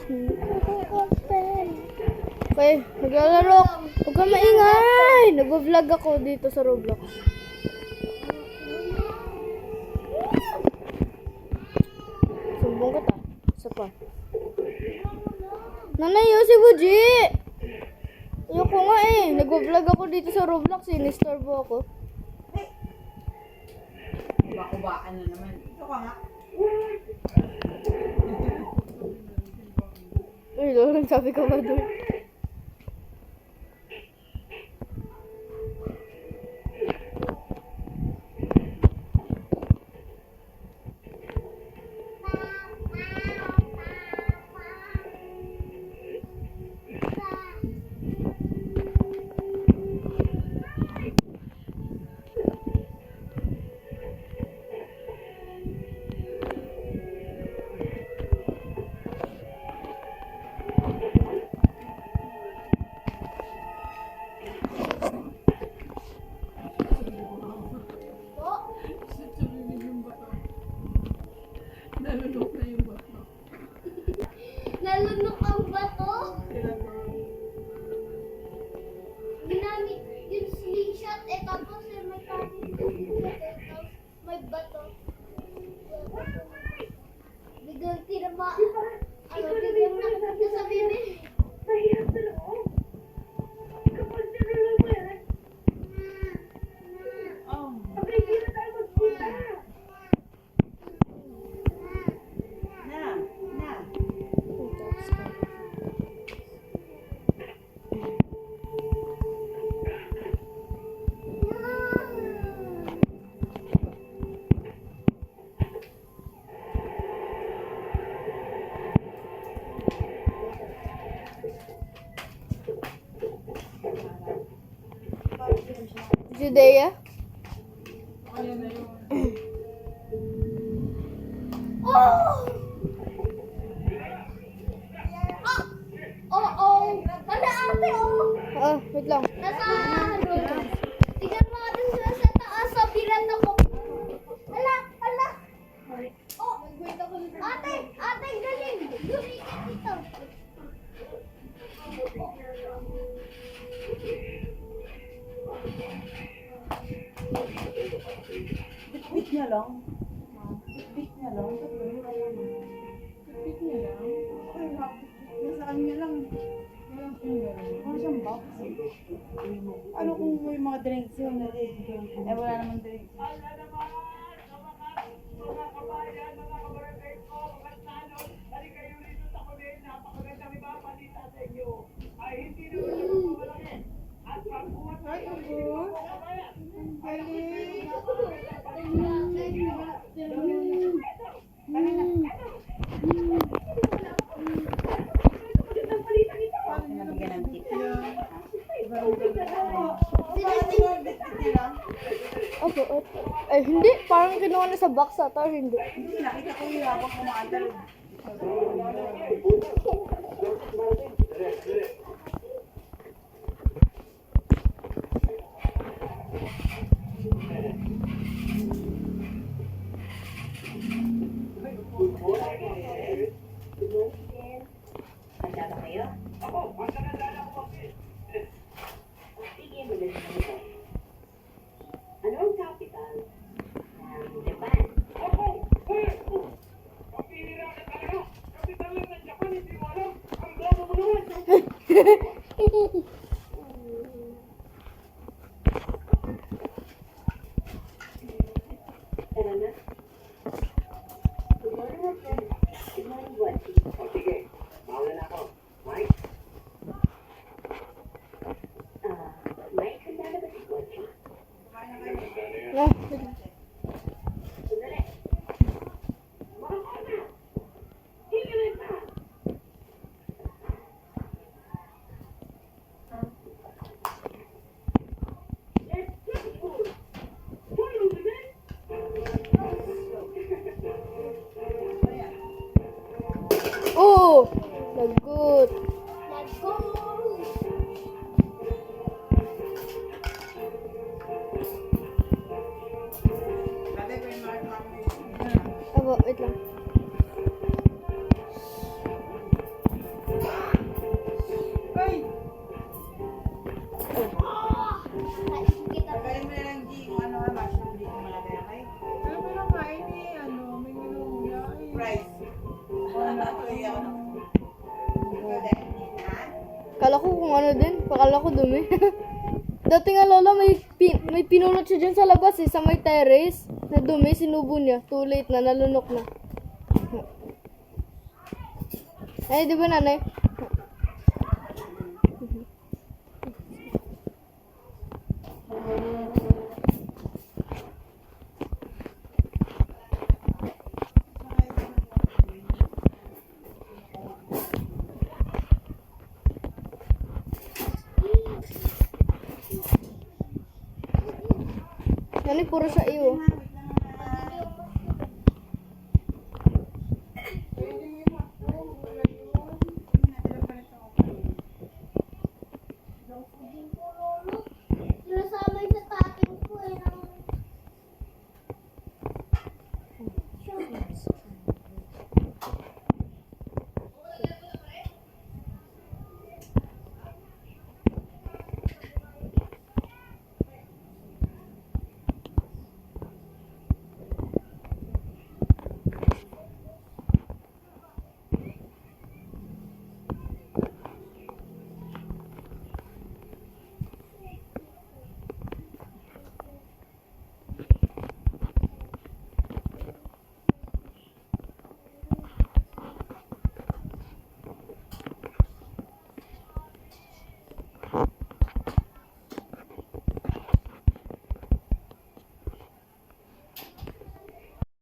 Okay, naglalaro. Huwag ka maingay. Nag-vlog ako dito sa Roblox. Sumbong ka ta. Isa pa. Nanay, si Buji! Ayoko nga eh. Nag-vlog ako dito sa Roblox. Sinistorbo ako. Ubaan na naman. Ito ka nga. Ay, Lord, sabi ko ba doon? Nalunok na yung bato. Nalunok ang bato. Ginamit yung slingshot tapos may kaming tapos may bato. Biglang tinama. Biglang nakapunta sa bibig. Mahirap sa loob. Kapag nalulog mo yan, okay, hindi na tayo magpunta. Na. Judea? Ayan na yun. Oh! Oh! Hala ate, Ah, wait lang. Nasa ano? Tignan mo natin sila sa taas sa bilan ako. Hala! Oh! Ate, galing! Lumikat ito. Bit niya lang. Bit niya lang. Bit niya lang. Nasa kanya lang. Wala siyang box. Ano kung may mga drinks yun? Wala naman drinks. Ay, ang Opo. Ay, hindi. Parang kinuha na sa box ata. Hindi. Nakita ko yung habang kumakanta. Handa ba kayo? Ako, handa ako. Sige, magaling na. Ano ang capital ng Japan? Ako! Kapihira ka talaga! Capital lang ng Japan, hindi mo alam! Ang bobo mo naman! Tara na. Good morning, my friend. Good morning, Buati. O sige, mauna na ako. Mike? Mike, handa na ba si Buati? Ah, wait lang. Sandali. Makakot na! Higilan na! Let's go! Tulong na din! Oh! Lagot. Let's go! Aba, wait lang. surprise. Kala ko kung ano din. Pakala ko dumi. Dati nga lola, may pinulot siya dyan sa labas sa may terrace. Na dumi, sinubo niya. Too late na, nalunok na. Ay, di ba nanay? Nanay, puro sa iyo.